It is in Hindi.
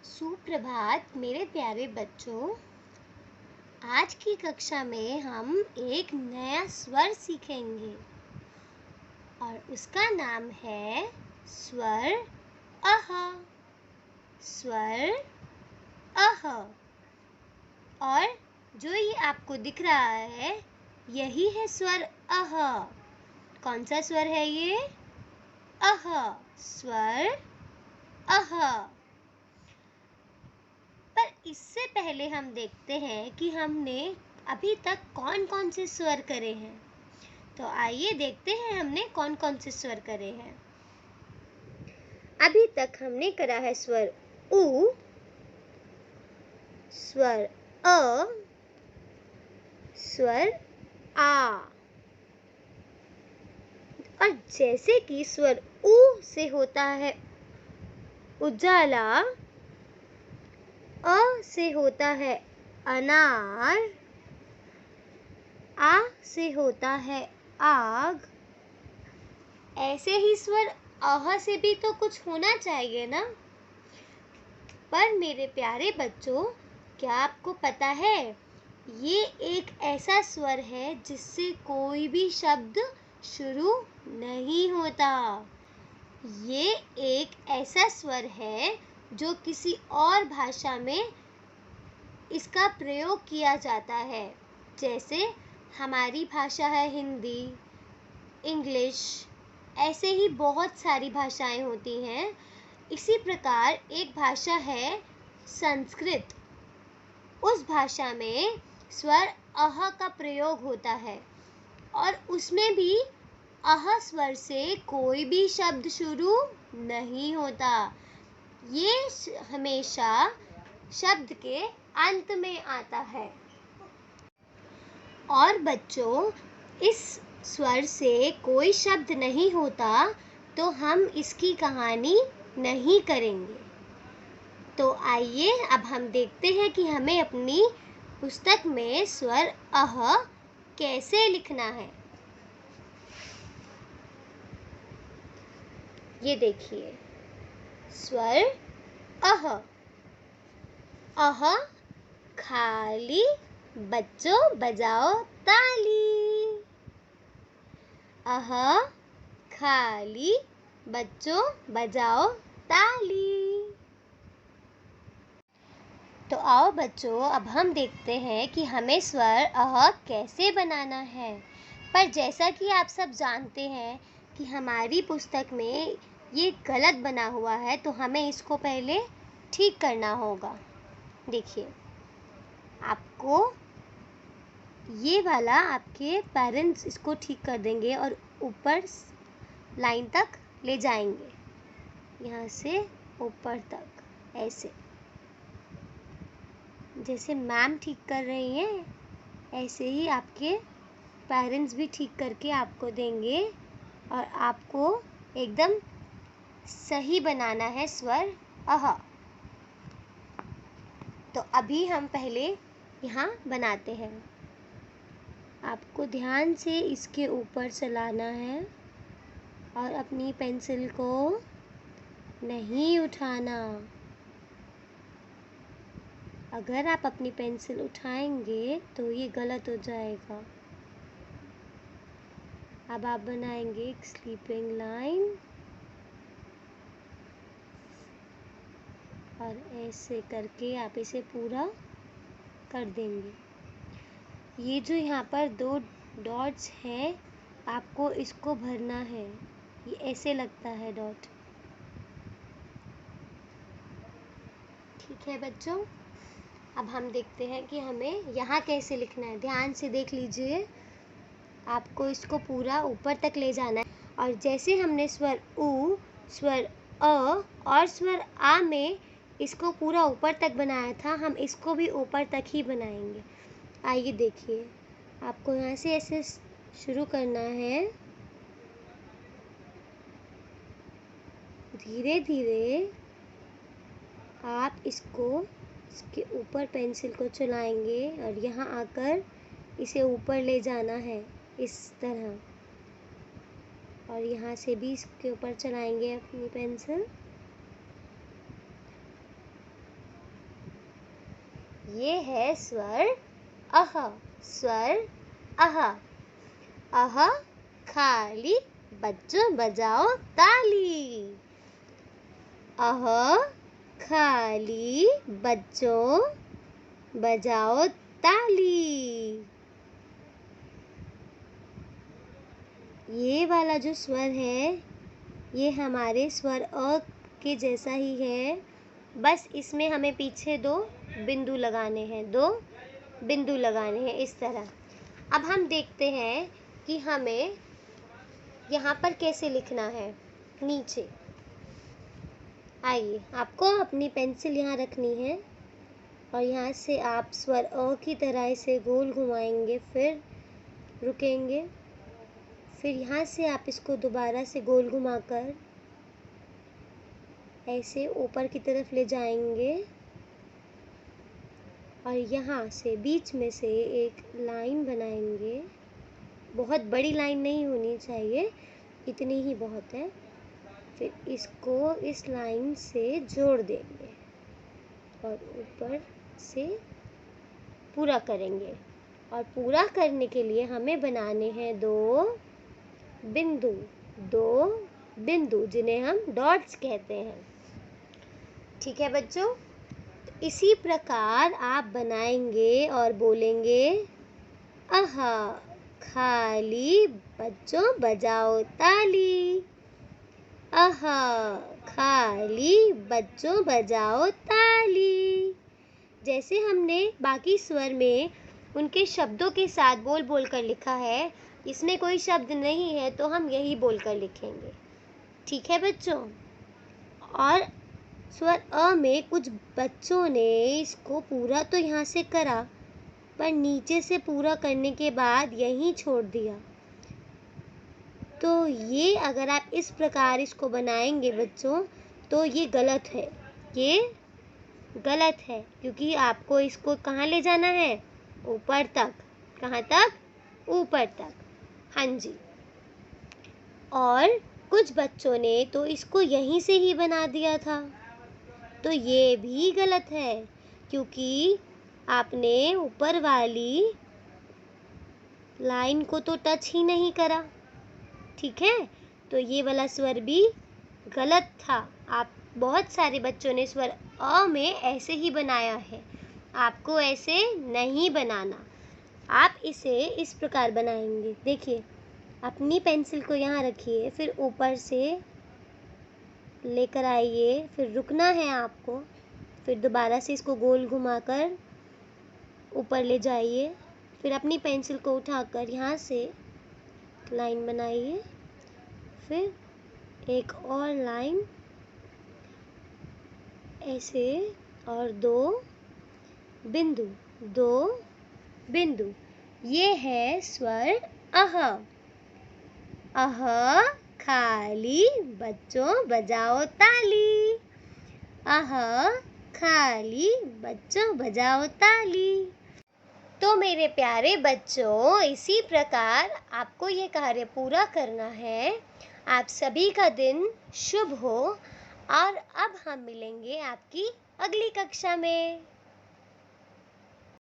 सुप्रभात मेरे प्यारे बच्चों। आज की कक्षा में हम एक नया स्वर सीखेंगे और उसका नाम है स्वर अह। स्वर अह। और जो ये आपको दिख रहा है यही है स्वर अह। कौन सा स्वर है ये? अह। स्वर अह। पर इससे पहले हम देखते हैं कि हमने अभी तक कौन-कौन से स्वर करे हैं। तो आइए देखते हैं हमने कौन-कौन से स्वर करे हैं। अभी तक हमने करा है स्वर उ, स्वर अ, स्वर आ। और जैसे कि स्वर उ से होता है उजाला, अ से होता है अनार, आ से होता है आग, ऐसे ही स्वर अह से भी तो कुछ होना चाहिए ना। पर मेरे प्यारे बच्चों, क्या आपको पता है ये एक ऐसा स्वर है जिससे कोई भी शब्द शुरू नहीं होता। ये एक ऐसा स्वर है जो किसी और भाषा में इसका प्रयोग किया जाता है। जैसे हमारी भाषा है हिंदी, इंग्लिश, ऐसे ही बहुत सारी भाषाएं होती हैं। इसी प्रकार एक भाषा है संस्कृत। उस भाषा में स्वर अह का प्रयोग होता है और उसमें भी अह स्वर से कोई भी शब्द शुरू नहीं होता। ये हमेशा शब्द के अंत में आता है। और बच्चों, इस स्वर से कोई शब्द नहीं होता तो हम इसकी कहानी नहीं करेंगे। तो आइए अब हम देखते हैं कि हमें अपनी पुस्तक में स्वर अह कैसे लिखना है। ये देखिए, स्वर अह। अह खाली, बच्चों बजाओ ताली। अह खाली, बच्चों बजाओ ताली। तो आओ बच्चों, अब हम देखते हैं कि हमें स्वर अह कैसे बनाना है। पर जैसा कि आप सब जानते हैं कि हमारी पुस्तक में ये गलत बना हुआ है, तो हमें इसको पहले ठीक करना होगा। देखिए, आपको ये वाला आपके पेरेंट्स इसको ठीक कर देंगे और ऊपर लाइन तक ले जाएंगे, यहाँ से ऊपर तक, ऐसे जैसे मैम ठीक कर रही हैं ऐसे ही आपके पेरेंट्स भी ठीक करके आपको देंगे और आपको एकदम सही बनाना है स्वर अह। तो अभी हम पहले यहाँ बनाते हैं। आपको ध्यान से इसके ऊपर चलाना है और अपनी पेंसिल को नहीं उठाना। अगर आप अपनी पेंसिल उठाएंगे तो ये गलत हो जाएगा। अब आप बनाएंगे एक स्लीपिंग लाइन और ऐसे करके आप इसे पूरा कर देंगे। ये जो यहाँ पर 2 डॉट्स हैं, आपको इसको भरना है। ये ऐसे लगता है डॉट। ठीक है बच्चों, अब हम देखते हैं कि हमें यहाँ कैसे लिखना है। ध्यान से देख लीजिए, आपको इसको पूरा ऊपर तक ले जाना है और जैसे हमने स्वर उ, स्वर अ और स्वर आ में इसको पूरा ऊपर तक बनाया था, हम इसको भी ऊपर तक ही बनाएंगे। आइए देखिए, आपको यहाँ से ऐसे शुरू करना है। धीरे धीरे आप इसके ऊपर पेंसिल को चलाएंगे और यहाँ आकर इसे ऊपर ले जाना है इस तरह, और यहाँ से भी इसके ऊपर चलाएंगे अपनी पेंसिल। ये है स्वर अह। स्वर अह। अह खाली बच्चों बजाओ ताली। अह खाली बच्चों बजाओ ताली। ये वाला जो स्वर है ये हमारे स्वर अ के जैसा ही है, बस इसमें हमें पीछे 2 बिंदु लगाने हैं, 2 बिंदु लगाने हैं इस तरह। अब हम देखते हैं कि हमें यहाँ पर कैसे लिखना है नीचे। आइए, आपको अपनी पेंसिल यहाँ रखनी है और यहाँ से आप स्वर अ की तरह इसे गोल घुमाएंगे, फिर रुकेंगे, फिर यहाँ से आप इसको दोबारा से गोल घुमाकर ऐसे ऊपर की तरफ ले जाएंगे और यहाँ से बीच में से एक लाइन बनाएंगे। बहुत बड़ी लाइन नहीं होनी चाहिए, इतनी ही बहुत है। फिर इसको इस लाइन से जोड़ देंगे और ऊपर से पूरा करेंगे। और पूरा करने के लिए हमें बनाने हैं 2 बिंदु, 2 बिंदु जिन्हें हम डॉट्स कहते हैं। ठीक है बच्चों, इसी प्रकार आप बनाएंगे और बोलेंगे अह खाली बच्चों बजाओ ताली। अह खाली बच्चों बजाओ ताली। जैसे हमने बाकी स्वर में उनके शब्दों के साथ बोल बोल कर लिखा है, इसमें कोई शब्द नहीं है तो हम यही बोल कर लिखेंगे। ठीक है बच्चों। और स्वर अ में कुछ बच्चों ने इसको पूरा तो यहाँ से करा, पर नीचे से पूरा करने के बाद यहीं छोड़ दिया। तो ये अगर आप इस प्रकार इसको बनाएंगे बच्चों तो ये गलत है, ये गलत है, क्योंकि आपको इसको कहाँ ले जाना है? ऊपर तक। कहाँ तक? ऊपर तक। हाँ जी। और कुछ बच्चों ने तो इसको यहीं से ही बना दिया था, तो ये भी गलत है, क्योंकि आपने ऊपर वाली लाइन को तो टच ही नहीं करा। ठीक है, तो ये वाला स्वर भी गलत था। आप बहुत सारे बच्चों ने स्वर अ में ऐसे ही बनाया है, आपको ऐसे नहीं बनाना। आप इसे इस प्रकार बनाएंगे। देखिए, अपनी पेंसिल को यहाँ रखिए, फिर ऊपर से लेकर आइए, फिर रुकना है आपको, फिर दोबारा से इसको गोल घुमाकर ऊपर ले जाइए, फिर अपनी पेंसिल को उठाकर यहाँ से लाइन बनाइए, फिर एक और लाइन ऐसे, और 2 बिंदु, 2 बिंदु। ये है स्वर अह। अह खाली बच्चों बजाओ ताली। अह खाली बच्चों बजाओ ताली। तो मेरे प्यारे बच्चों, इसी प्रकार आपको ये कार्य पूरा करना है। आप सभी का दिन शुभ हो और अब हम मिलेंगे आपकी अगली कक्षा में।